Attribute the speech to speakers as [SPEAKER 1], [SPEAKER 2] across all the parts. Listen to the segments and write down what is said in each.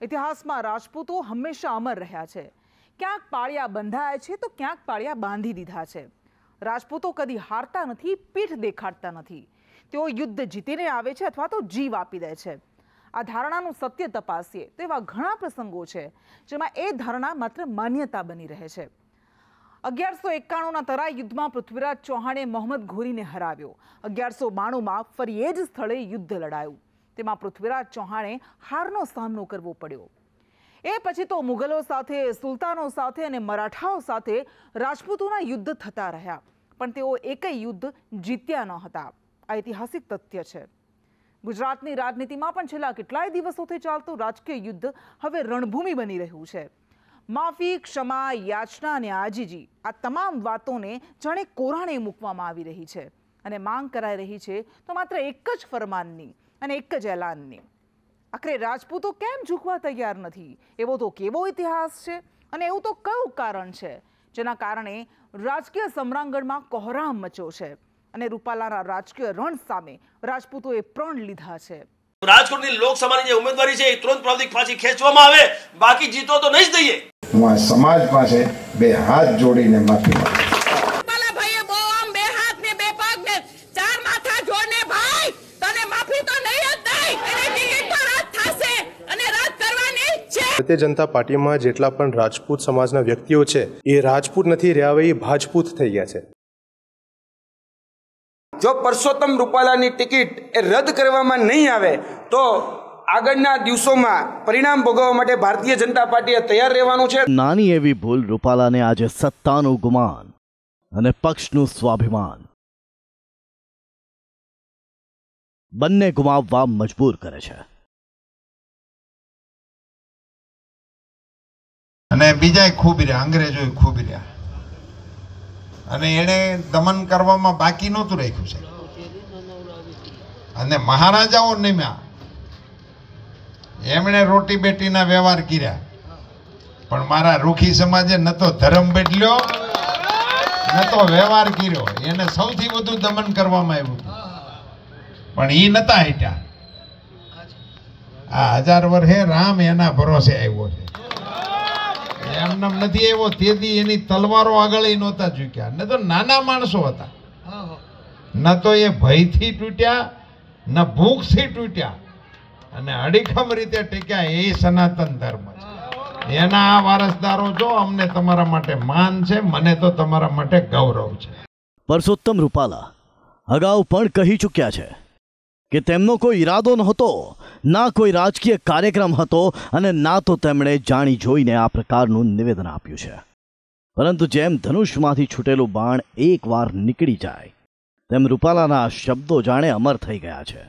[SPEAKER 1] ઇતિહાસમાં રાજપૂતો હંમેશા અમર રહ્યા છે। ક્યાંક પાળિયા બંધાયા છે તો ક્યાંક પાળિયા બાંધી દીધા છે। રાજપૂતો કદી હારતા નથી, પીઠ દેખાડતા નથી। તેઓ યુદ્ધ જીતીને આવે છે અથવા તો જીવ આપી દે છે। આ ધારણાનું સત્ય તપાસીએ તો એવા ઘણા પ્રસંગો છે જેમાં એ ધારણા માત્ર માન્યતા બની રહે છે। 1191ના તરાઈ યુદ્ધમાં પૃથ્વીરાજ ચૌહાણે મોહમ્મદ ઘોરીને હરાવ્યો। 1192માં ફરી એ જ સ્થળે યુદ્ધ લડાયું। તેમાં પૃથ્વીરાજ ચૌહાણે હારનો સામનો કરવો પડ્યો। એ પછી તો મુગલો સાથે, સુલતાનો સાથે અને મરાઠાઓ સાથે રાજપૂતોના યુદ્ધ થતા રહ્યા, પણ તેઓ એકય યુદ્ધ જીત્યા ન હતા। આ ઐતિહાસિક તથ્ય છે। ગુજરાતની રાજનીતિમાં પણ છેલ્લા કેટલાય દિવસોથી ચાલતું રાજકીય યુદ્ધ હવે રણભૂમિ બની રહ્યું છે। માફી, ક્ષમા, યાચના અને આજીજી આ તમામ વાતોને જાણે કોરાણે મૂકવામાં આવી રહી છે અને માંગ કરાઈ રહી છે તો માત્ર એક જ ફરમાનની અને એક જ એલાનની। આખરે રાજપૂતો કેમ ઝૂકવા તૈયાર નથી? એવો તો કેવો ઇતિહાસ છે અને એવું તો કયું કારણ છે જેના કારણે રાજકીય સમરાંગણમાં કોહરામ મચ્યો છે અને રૂપાલાના રાજકીય રણ સામે રાજપૂતોએ પ્રણ લીધા છે।
[SPEAKER 2] રાજકોટની લોકસભાની જે ઉમેદવારી છે એ તુરંત પ્રાદેશિક પાછી ખેંચવામાં આવે, બાકી જીતો તો નહીં જ દઈએ।
[SPEAKER 3] હું આ સમાજ પાસે બે હાથ જોડીને માફી માંગુ છું।
[SPEAKER 4] ભાઈએ બહુ આમ બે હાથ ને બે પગ ને ચાર માથા જોડને ભાઈ તને માફી તો નહીં જ દઈ, એને ટિકિટ તો રદ થશે અને રદ કરવાની છે।
[SPEAKER 5] ભારતીય જનતા પાર્ટીમાં જેટલા પણ રાજપૂત સમાજના વ્યક્તિઓ છે એ રાજપૂત નથી રહ્યા, એ ભાજપૂત થઈ ગયા છે।
[SPEAKER 6] જો પરસોત્તમ રૂપાલાની ટિકિટ એ રદ કરવામાં નહીં આવે તો આગળના દિવસોમાં પરિણામ ભોગવવા માટે ભારતીય જનતા પાર્ટીએ તૈયાર રહેવાનું છે।
[SPEAKER 7] નાની એવી ભૂલ રૂપાલાને આજે સત્તાનું ગુમાન અને પક્ષનું સ્વાભિમાન બંને ગુમાવવા મજબૂર કરે છે।
[SPEAKER 3] અને બીજા ખૂબ રહ્યા, અંગ્રેજો ખૂબ રહ્યા અને એને દમન કરવામાં બાકી નહોતું રાખ્યું છે। અને મહારાજાઓ નિમ્યા, એમણે રોટી બેટીના વ્યવહાર કર્યા, પણ મારા રૂખી સમાજે ન તો ધર્મ બદલ્યો ન તો વ્યવહાર કર્યો। એને સૌથી વધુ દમન કરવામાં આવ્યું પણ એ નતા હટ્યા। આ 1000 વર્ષે રામ એના ભરોસે આવ્યો છે, એમને નથી આવ્યો। તેથી એની તલવારો આગળ નહોતા ઝૂક્યા, ન તો નાના માણસો હતા, ન તો એ ભયથી તૂટ્યા ન ભૂખથી તૂટ્યા અને અડીખમ રીતે ટેક્યા। એ સનાતન ધર્મ છે, એના આ વારસદારો જો અમને તમારા માટે માન છે, મને તો તમારા માટે ગૌરવ છે।
[SPEAKER 7] પરસોત્તમ રૂપાલા અગાઉ પણ કહી ચૂક્યા છે કે તેમનો કોઈ ઈરાદો નહોતો, ના કોઈ રાજકીય કાર્યક્રમ હતો અને ના તો તેમણે જાણી જોઈને આ પ્રકારનું નિવેદન આપ્યું છે। પરંતુ જેમ ધનુષમાંથી છૂટેલું બાણ એકવાર નીકળી જાય તેમ રૂપાલાના શબ્દો જાણે અમર થઈ ગયા છે।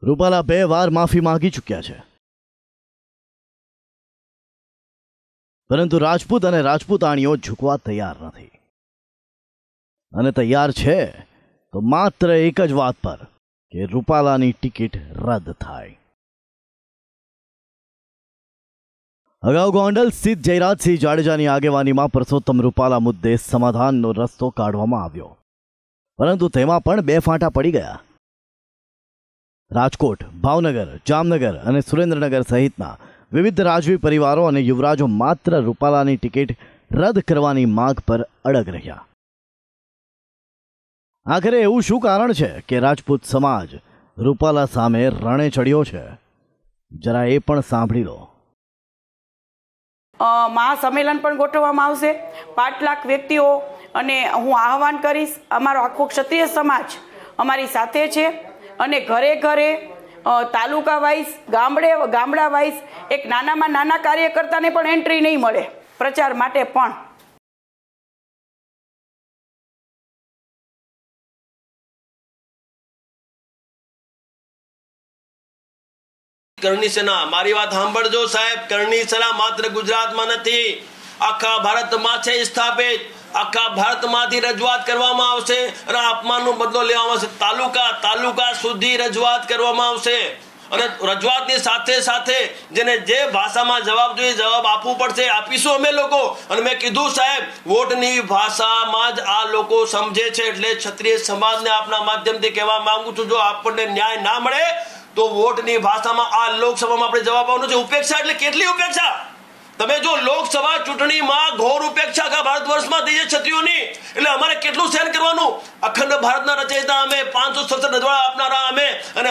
[SPEAKER 7] રૂપાલા 2 વાર માફી માંગી ચૂક્યા છે, પરંતુ રાજપૂત અને રાજપૂતાણીઓ ઝૂકવા તૈયાર નથી અને તૈયાર છે તો માત્ર એક જ વાત પર કે રૂપાલાની ટિકિટ રદ થાય। અગાઉ ગોંડલ સ્થિત જયરાજસિંહ જાડેજાની આગેવાનીમાં પરસોત્તમ રૂપાલા મુદ્દે સમાધાનનો રસ્તો કાઢવામાં આવ્યો, પરંતુ તેમાં પણ 2 ફાંટા પડી ગયા। રાજકોટ, ભાવનગર, જામનગર અને સુરેન્દ્રનગર સહિતના વિવિધ રાજવી પરિવારો અને યુવરાજો માત્ર રૂપાલાની ટિકિટ રદ કરવાની માંગ પર અડગ રહ્યા। આખરે એવું શું કારણ છે કે રાજપૂત સમાજ રૂપાલા સામે રણે ચડ્યો છે? જરા એ પણ સાંભળી લો।
[SPEAKER 4] મહાસંમેલન પણ ગોઠવવામાં આવશે। 5 લાખ વ્યક્તિઓ અને હું આહવાન કરીશ, અમારો આખો ક્ષત્રિય સમાજ અમારી સાથે છે અને ઘરે ઘરે તાલુકા વાઇઝ, ગામડા વાઇઝ એક નાનામાં નાના કાર્યકર્તાને પણ એન્ટ્રી નહીં મળે પ્રચાર માટે પણ।
[SPEAKER 2] કરણી સેના, મારી વાત સાંભળજો સાહેબ, કરણી સેના માત્ર ગુજરાતમાં નથી, આખા ભારતમાં છે સ્થાપિત। આખા ભારતમાંથી રજૂઆત કરવામાં આવશે અને અપમાનનો બદલો લેવામાં આવશે। તાલુકા સુધી રજૂઆત કરવામાં આવશે અને રજૂઆતની સાથે સાથે જેને જે ભાષામાં જવાબ જોઈએ જવાબ આપવું પડશે, આપીશું અમે લોકો। અને મેં કીધું સાહેબ, વોટની ભાષામાં જ આ લોકો સમજે છે, એટલે ક્ષત્રિય સમાજને આપના માધ્યમથી કહેવા માંગુ છું, જો આપણને ન્યાય ના મળે તો વોટની ભાષામાં આ લોકસભામાં આપણે જવાબ આપવાનો છે. ઉપેક્ષા એટલે કેટલી ઉપેક્ષા? તમે જો લોકસભા ચૂંટણીમાં ઘોર ઉપેક્ષા આખા ભારત વર્ષમાં થઈ છે ક્ષત્રિયોની, એટલે અમારે કેટલું સહન કરવાનું? અખંડ ભારતના રચયિતા અમે, 567 રજવાડા આપનારા અમે, અને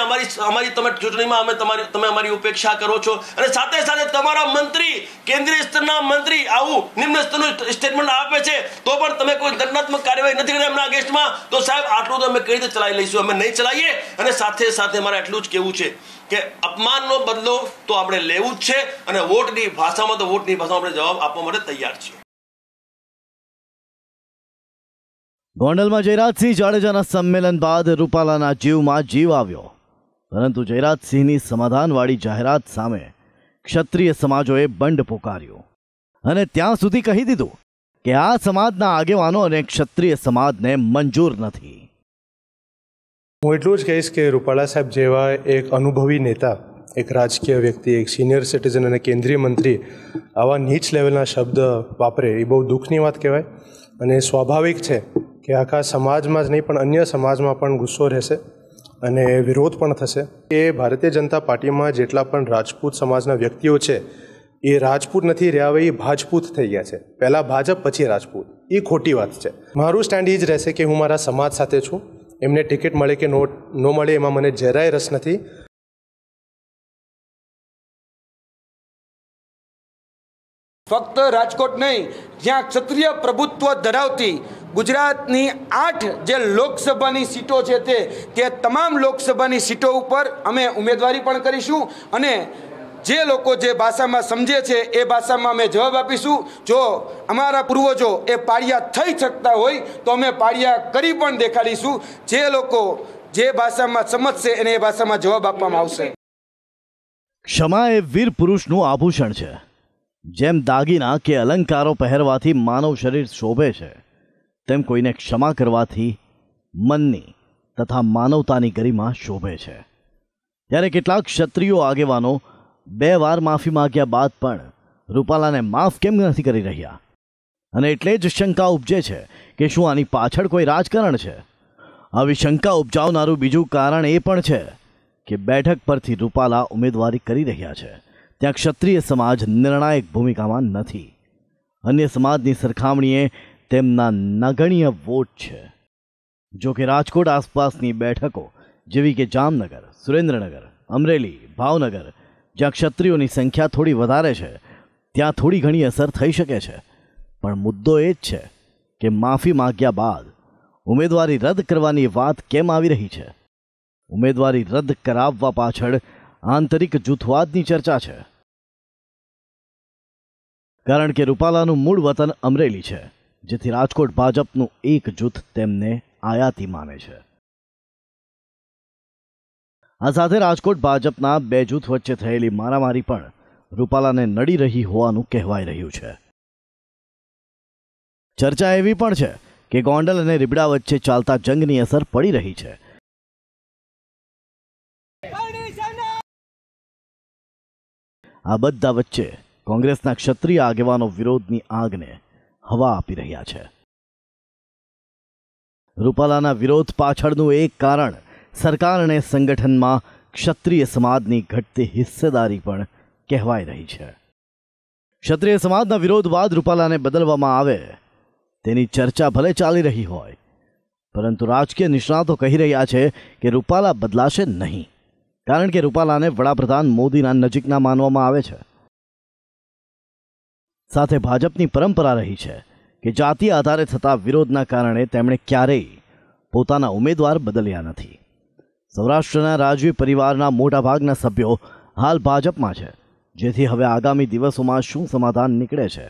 [SPEAKER 2] અમારી તમે ચૂંટણીમાં તમે અમારી ઉપેક્ષા કરો છો. અને સાથે સાથે તમારા મંત્રી, કેન્દ્રીય સ્તરના મંત્રી આવું નિમ્ન સ્તરનું સ્ટેટમેન્ટ આપે છે તો પણ તમે કોઈ દંડાત્મક કાર્યવાહી નથી કરતા એમના અગેન્સ્ટમાં. તો સાહેબ આટલું તો અમે કઈ રીતે ચલાવી લઈશું? અમે નહીં ચલાવીએ. અને સાથે સાથે મારે એટલું જ કહેવું છે કે અપમાનનો બદલો તો આપણે લેવું જ છે, અને વોટની ભાષામાં આપણે જવાબ આપવા માટે તૈયાર છીએ.
[SPEAKER 7] ગોંડલમાં જયરાજસિંહ જાડેજાના સંમેલન બાદ રૂપાલાના જીવમાં જીવ આવ્યો, પરંતુ જયરાજસિંહની સમાધાનવાળી જાહેરાત સામે ક્ષત્રિય સમાજોએ બંધ પોકાર્યો અને ત્યાં સુધી કહી દીધું કે આ સમાજના આગેવાનો અને ક્ષત્રિય સમાજને મંજૂર નથી.
[SPEAKER 5] હું એટલું જ કહીશ કે રૂપાલા સાહેબ જેવા એક અનુભવી નેતા, એક રાજકીય વ્યક્તિ, એક સિનિયર સિટીઝન અને કેન્દ્રીય મંત્રી આવા નીચ લેવલના શબ્દ વાપરે એ બહુ દુઃખની વાત કહેવાય. અને સ્વાભાવિક છે કે આખા સમાજમાં જ નહીં પણ અન્ય સમાજમાં પણ ગુસ્સો રહેશે અને વિરોધ પણ થશે. એ ભારતીય જનતા પાર્ટીમાં જેટલા પણ રાજપૂત સમાજના વ્યક્તિઓ છે એ રાજપૂત નથી રહ્યા, હવે એ ભાજપૂત થઈ ગયા છે. પહેલાં ભાજપ પછી રાજપૂત. એ ખોટી વાત છે. મારું સ્ટેન્ડ એ જ રહેશે કે હું મારા સમાજ સાથે છું. એમને ટિકિટ મળે કે ન મળે એમાં મને જરાય રસ નથી.
[SPEAKER 6] ફક્ત રાજકોટ નહીં, જ્યાં ક્ષત્રિય પ્રભુત્વ ધરાવતી ગુજરાતની 8 જે લોકસભાની સીટો છે તે તમામ લોકસભાની સીટો ઉપર અમે ઉમેદવારી પણ કરીશું. અને જે લોકો જે ભાષામાં સમજે છે એ ભાષામાં અમે જવાબ આપીશું. જો અમારા પૂર્વજો એ પાળિયા થઈ શકતા હોય તો અમે પાળિયા કરી પણ દેખાડીશું. જે લોકો જે ભાષામાં સમજશે એને એ ભાષામાં જવાબ આપવામાં આવશે.
[SPEAKER 7] ક્ષમા એ વીર પુરુષનું આભૂષણ છે. જેમ દાગીના કે અલંકારો પહેરવાથી માનવ શરીર શોભે છે, તેમ કોઈને ક્ષમા કરવાથી મનની તથા માનવતાની ગરિમા શોભે છે. ત્યારે કેટલાક ક્ષત્રિયો આગેવાનો 2 વાર માફી માંગ્યા બાદ પણ રૂપાલાને માફ કેમ નથી કરી રહ્યા? અને એટલે જ શંકા ઉપજે છે કે શું આની પાછળ કોઈ રાજકારણ છે? આવી શંકા ઉપજાવનારું બીજું કારણ એ પણ છે કે બેઠક પરથી રૂપાલા ઉમેદવારી કરી રહ્યા છે ત્યાં ક્ષત્રિય સમાજ નિર્ણાયક ભૂમિકામાં નથી. અન્ય સમાજની સરખામણીએ તેમના નગણ્ય વોટ છે. જો કે રાજકોટ આસપાસની બેઠકો જેવી કે જામનગર, સુરેન્દ્રનગર, અમરેલી, ભાવનગર, જ્યાં ક્ષત્રિયોની સંખ્યા થોડી વધારે છે, ત્યાં થોડી ઘણી અસર થઈ શકે છે. પણ મુદ્દો એ જ છે કે માફી માંગ્યા બાદ ઉમેદવારી રદ કરવાની વાત કેમ આવી રહી છે? ઉમેદવારી રદ કરાવવા પાછળ આંતરિક જૂથવાદની ચર્ચા છે. કારણ કે રૂપાલાનું મૂળ વતન અમરેલી છે, જેથી રાજકોટ ભાજપનું એક જૂથ તેમને આયાતી માને છે. આ સાથે રાજકોટ ભાજપના 2 જૂથ વચ્ચે થયેલી મારામારી પણ રૂપાલાને નડી રહી હોવાનું કહેવાઈ રહ્યું છે. ચર્ચા એવી પણ છે કે ગોંડલ અને રીબડા વચ્ચે ચાલતા જંગની અસર પડી રહી છે. આ બધા વચ્ચે કોંગ્રેસના ક્ષત્રિય આગેવાનો વિરોધની આગને હવા આપી રહ્યા છે. રૂપાલાના વિરોધ પાછળનું એક કારણ સરકાર અને સંગઠનમાં ક્ષત્રિય સમાજની ઘટતી હિસ્સેદારી પણ કહેવાઈ રહી છે. ક્ષત્રિય સમાજના વિરોધ બાદ રૂપાલાને બદલવામાં આવે તેની ચર્ચા ભલે ચાલી રહી હોય, પરંતુ રાજકીય નિષ્ણાતો કહી રહ્યા છે કે રૂપાલા બદલાશે નહીં, કારણ કે રૂપાલાને વડાપ્રધાન મોદીના નજીકના માનવામાં આવે છે. સાથે ભાજપની પરંપરા રહી છે કે જાતીય આધારે થતા વિરોધના કારણે તેમણે ક્યારેય પોતાના ઉમેદવાર બદલ્યા નથી. સૌરાષ્ટ્રના રાજવી પરિવારના મોટાભાગના સભ્યો હાલ ભાજપમાં છે, જેથી હવે આગામી દિવસોમાં શું સમાધાન નીકળે છે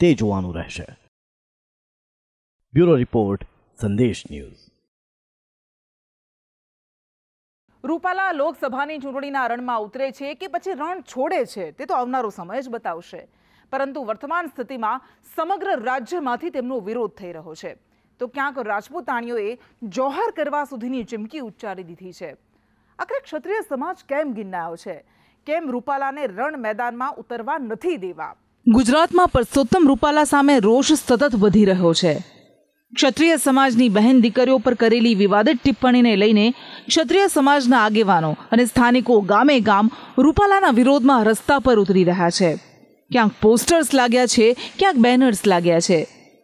[SPEAKER 7] તે જોવાનું રહેશે. બ્યુરો રિપોર્ટ, સંદેશ ન્યૂઝ.
[SPEAKER 1] રૂપાલા લોકસભાની ચૂંટણીના રણમાં ઉતરે છે કે પછી રણ છોડે છે તે તો આવનારો સમય જ બતાવશે. પરંતુ વર્તમાન સ્થિતિમાં સમગ્ર રાજ્યમાંથી તેમનો વિરોધ થઈ રહ્યો છે. તો ક્યાંક રાજપૂતાણીઓએ જોહર કરવા સુધીની ચીમકી ઉચ્ચારી દીધી છે. આખરે ક્ષત્રિય સમાજ કેમ ગિન્નાયો છે? કેમ રૂપાલાને રણ મેદાનમાં ઉતરવા નથી દેવા? ગુજરાતમાં પરસોત્તમ રૂપાલા સામે રોષ સતત વધી રહ્યો છે. ક્ષત્રિય સમાજની બહેન દીકરીઓ પર કરેલી વિવાદિત ટિપ્પણીને લઈને ક્ષત્રિય સમાજના આગેવાનો અને સ્થાનિકો ગામે ગામ રૂપાલાના વિરોધમાં રસ્તા પર ઉતરી રહ્યા છે. ક્યાંક પોસ્ટર્સ લાગ્યા છે, ક્યાંક બેનર્સ લાગ્યા છે,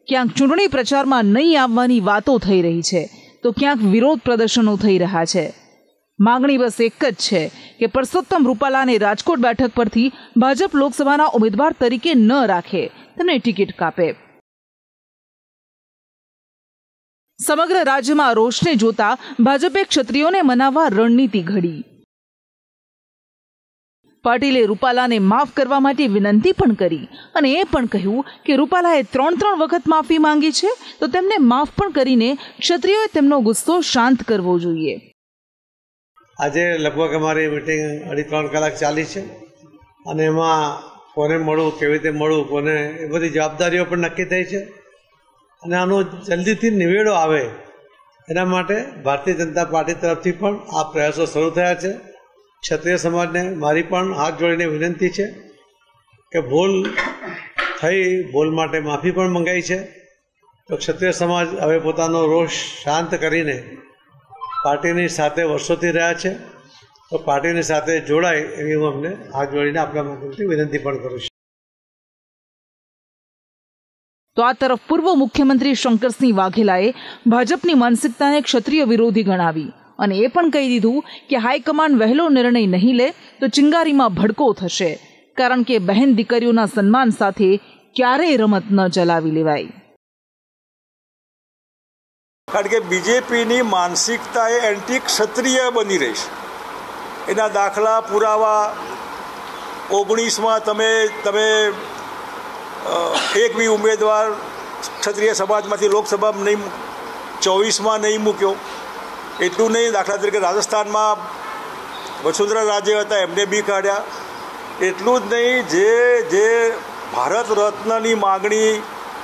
[SPEAKER 1] ક્યાંક ચૂંટણી પ્રચારમાં નહીં આવવાની વાતો થઈ રહી છે, તો ક્યાંક વિરોધ પ્રદર્શનો થઈ રહ્યા છે. માંગણી બસ એક જ છે કે પરસોત્તમ રૂપાલાને રાજકોટ બેઠક પરથી ભાજપ લોકસભાના ઉમેદવાર તરીકે ન રાખે, તેમને ટિકિટ કાપે. સમગ્ર રાજ્યમાં રોષને જોતા ભાજપે ક્ષત્રિયોને મનાવવા રણનીતિ ઘડી. પાટીલે રૂપાલાને માફ કરવા માટે વિનંતી પણ કરી અને એ પણ કહ્યું કે રૂપાલાએ 3 વખત માફી માંગી છે, તો તેમને માફ પણ કરીને ક્ષત્રિયોએ તેમનો ગુસ્સો શાંત કરવો જોઈએ.
[SPEAKER 8] આજે લગભગ અમારી મિટિંગ 2.5-3 કલાક ચાલી છે અને એમાં કોને મળવું, કેવી રીતે મળવું, કોને એ બધી જવાબદારીઓ પણ નક્કી થઈ છે અને આનો જલ્દીથી નિવેડો આવે એના માટે ભારતીય જનતા પાર્ટી તરફથી પણ આ પ્રયાસો શરૂ થયા છે. ક્ષત્રિય સમાજને મારી પણ હાથ જોડીને વિનંતી છે કે ભૂલ થઈ, ભૂલ માટે માફી પણ મંગાઈ છે. તો ક્ષત્રિય સમાજ હવે પોતાનો રોષ શાંત કરીને પાર્ટીની સાથે વર્ષોથી રહ્યા છે, તો પાર્ટીની સાથે જોડાય એવી હું અમને હાથ જોડીને આપણા માધ્યમથી વિનંતી પણ કરું છું.
[SPEAKER 1] તો આ તરફ પૂર્વ મુખ્યમંત્રી શંકરસિંહ વાઘેલાએ ભાજપની માનસિકતાને ક્ષત્રિય વિરોધી ગણાવી અને એ પણ કહી દીધું કે હાઈકમાન્ડ વહેલો નિર્ણય નહીં લે તો ચિંગારીમાં ભડકો થશે, કારણ કે બહેન દીકરીઓના સન્માન સાથે ક્યારેય રમત ન ચલાવી લેવાય.
[SPEAKER 9] કારણ કે બીજેપીની માનસિકતા એ એન્ટી ક્ષત્રિય બની રહી છે. એના દાખલા પુરાવા 19માં તમે એક બી ઉમેદવાર ક્ષત્રિય સમાજમાંથી લોકસભામાં નહીં, 24માં નહીં મૂક્યો. એટલું નહીં, દાખલા તરીકે રાજસ્થાનમાં વસુંધરા રાજે હતા એમને બી કાઢ્યા. એટલું જ નહીં, જે ભારત રત્નની માગણી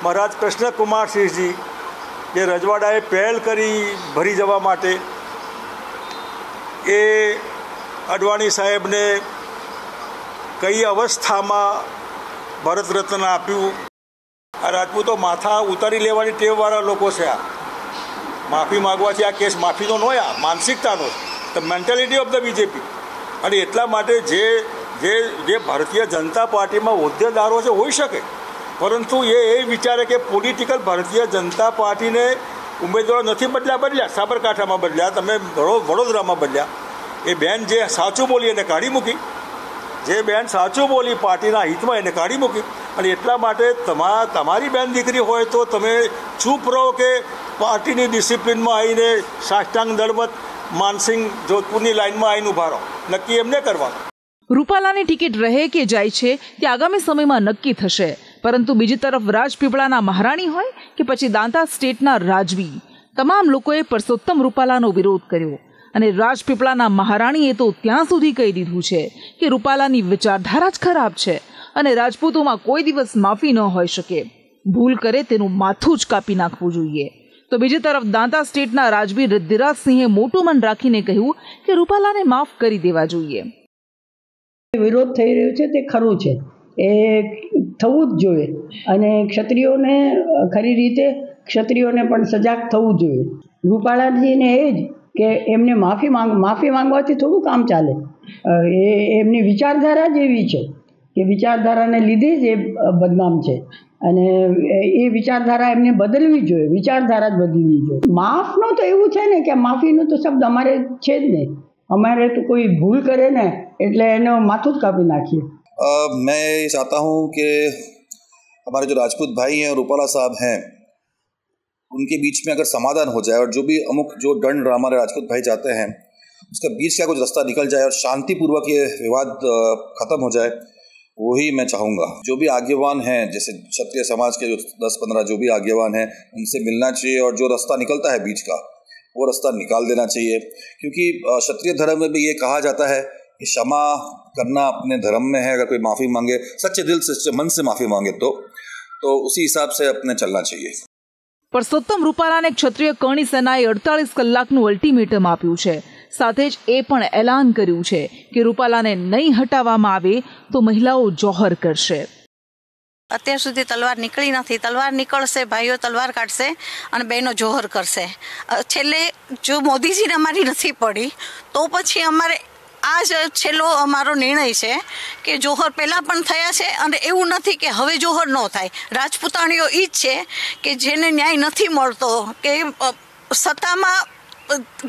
[SPEAKER 9] મહારાજ કૃષ્ણકુમારસિંહજી જે રજવાડાએ પહેલ કરી ભરી જવા માટે, એ અડવાણી સાહેબને કઈ અવસ્થામાં ભારત રત્ન આપ્યું. આ રાજપૂતો માથા ઉતારી લેવાની ટેવવાળા લોકો છે. આ માફી માગવાથી આ કેસ માફીનો નો, આ માનસિકતાનો, the mentality of the BJP. અને એટલા માટે જે ભારતીય જનતા પાર્ટીમાં હોદ્દેદારો છે હોઈ શકે, પરંતુ એ વિચારે કે પોલિટિકલ ભારતીય જનતા પાર્ટીને ઉમેદવારો નથી બદલ્યા, સાબરકાંઠામાં બદલ્યા, તમે વડોદરામાં બદલ્યા. એ બેન જે સાચું બોલી એને કાઢી મૂકી, જે બેન સાચું બોલી પાર્ટીના હિતમાં એને કાઢી મૂકી. અને એટલા માટે તમારી બેન દીકરી હોય તો તમે ચૂપ રહો કે પાર્ટીની ડિસિપ્લિનમાં આવીને સાષ્ટાંગ દળવત માનસિંહ જોધપુરની લાઇનમાં આવીને ઊભા રહો. નક્કી એમને કરવાનું.
[SPEAKER 1] રૂપાલાની ટિકિટ રહે કે જાય છે તે આગામી સમયમાં નક્કી થશે, પરંતુ બીજી તરફ રાજપીપળાના મહારાણી હોય કે પછી દાંતા સ્ટેટના રાજવી, તમામ લોકોએ પરસોત્તમ રૂપાલાનો વિરોધ કર્યો. અને રાજપીપળાના મહારાણીએ તો ત્યાં સુધી કહી દીધું છે કે રૂપાલાની વિચારધારા જ ખરાબ છે અને રાજપૂતોમાં કોઈ દિવસ માફી ન હોઈ શકે. ભૂલ કરે તેનું માથું જ કાપી નાખવું જોઈએ. તો બીજી તરફ દાંતા સ્ટેટના રાજવી રિદ્ધિરાજસિંહે મોટું મન રાખીને કહ્યું કે રૂપાલાને માફ કરી દેવા જોઈએ.
[SPEAKER 10] વિરોધ થઈ રહ્યો છે તે ખરું છે, એ થવું જ જોઈએ અને ક્ષત્રિયોને ખરી રીતે ક્ષત્રિયોને પણ સજાગ થવું જોઈએ. રૂપાલાજીને એ જ કે એમને માફી માંગવાથી થોડું કામ ચાલે. એમની વિચારધારા જ એવી છે કે વિચારધારાને લીધે જ એ બદનામ છે અને એ વિચારધારા એમને બદલવી જોઈએ, વિચારધારા જ બદલવી જોઈએ. માફનો તો એવું છે ને કે માફીનું તો શબ્દ અમારે છે જ નહીં. हमारे तो कोई भूल करे ना એટલે એનો માથું જ કાપી નાખીએ.
[SPEAKER 11] मैं ये चाहता हूँ कि हमारे जो राजपूत भाई हैं, रूपाला साहब हैं, उनके बीच में अगर समाधान हो जाए और जो भी अमुक जो दंड हमारे राजपूत भाई चाहते हैं उसका बीच का कुछ रास्ता निकल जाए और शांतिपूर्वक ये विवाद खत्म हो जाए, वही मैं चाहूँगा. जो भी आगेवान हैं, जैसे क्षत्रिय समाज के जो 10-15 जो भी आगेवान हैं, उनसे मिलना चाहिए और जो रास्ता निकलता है बीच का वो रास्ता निकाल देना चाहिए. क्योंकि क्षत्रिय धर्म में भी ये कहा जाता है कि क्षमा करना अपने धर्म में है. अगर कोई माफ़ी मांगे, सच्चे दिल से, सच्चे मन से माफ़ी मांगे तो उसी हिसाब से अपने चलना चाहिए.
[SPEAKER 1] પરસોત્તમ રૂપાલાને ક્ષત્રિય કરણી સેનાએ 48 કલાકનું અલ્ટિમેટમ આપ્યું છે. સાથે જ એ પણ એલાન કર્યું છે કે રૂપાલાને નહીં હટાવવામાં આવે તો મહિલાઓ જોહર કરશે.
[SPEAKER 12] અત્યાર સુધી તલવાર નીકળી નથી. તલવાર નીકળશે, ભાઈઓ તલવાર કાઢશે અને બહેનો જોહર કરશે. છેલ્લે જો મોદીજીને અમારી નથી પડી તો પછી અમારે આ જ છેલ્લો અમારો નિર્ણય છે કે જોહર પહેલાં પણ થયા છે અને એવું નથી કે હવે જોહર ન થાય. રાજપૂતાણીઓ એ જ છે કે જેને ન્યાય નથી મળતો, કે સત્તામાં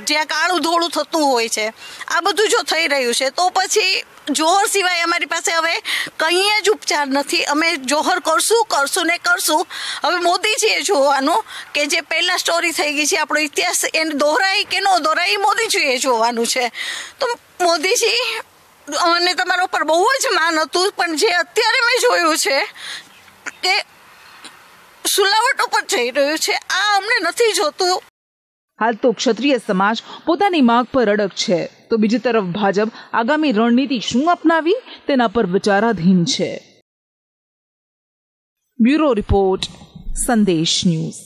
[SPEAKER 12] જ્યાં કાળું ધોળું થતું હોય છે, આ બધું જો થઈ રહ્યું છે તો પછી જોહર સિવાય અમારી પાસે હવે કંઈ જ ઉપચાર નથી. અમે જોહર કરશું ને કરશું. હવે મોદીજીએ જોવાનું કે જે પહેલાં સ્ટોરી થઈ ગઈ છે, આપણો ઇતિહાસ એને દોહરાય કે ન દોહરાય, મોદીજીએ જોવાનું છે. તો મોદીજી, અને તમારા ઉપર બહુ જ માન હતું, પણ જે અત્યારે મેં જોયું છે કે સુલાવટ ઉપર જઈ રહ્યું છે, આ અમને નથી જોતું.
[SPEAKER 1] હાલ તો ક્ષત્રિય સમાજ પોતાની માંગ પર અડગ છે, તો બીજી તરફ ભાજપ આગામી રણનીતિ શું અપનાવી તેના પર વિચારાધીન છે. બ્યુરો રિપોર્ટ, સંદેશ ન્યૂઝ.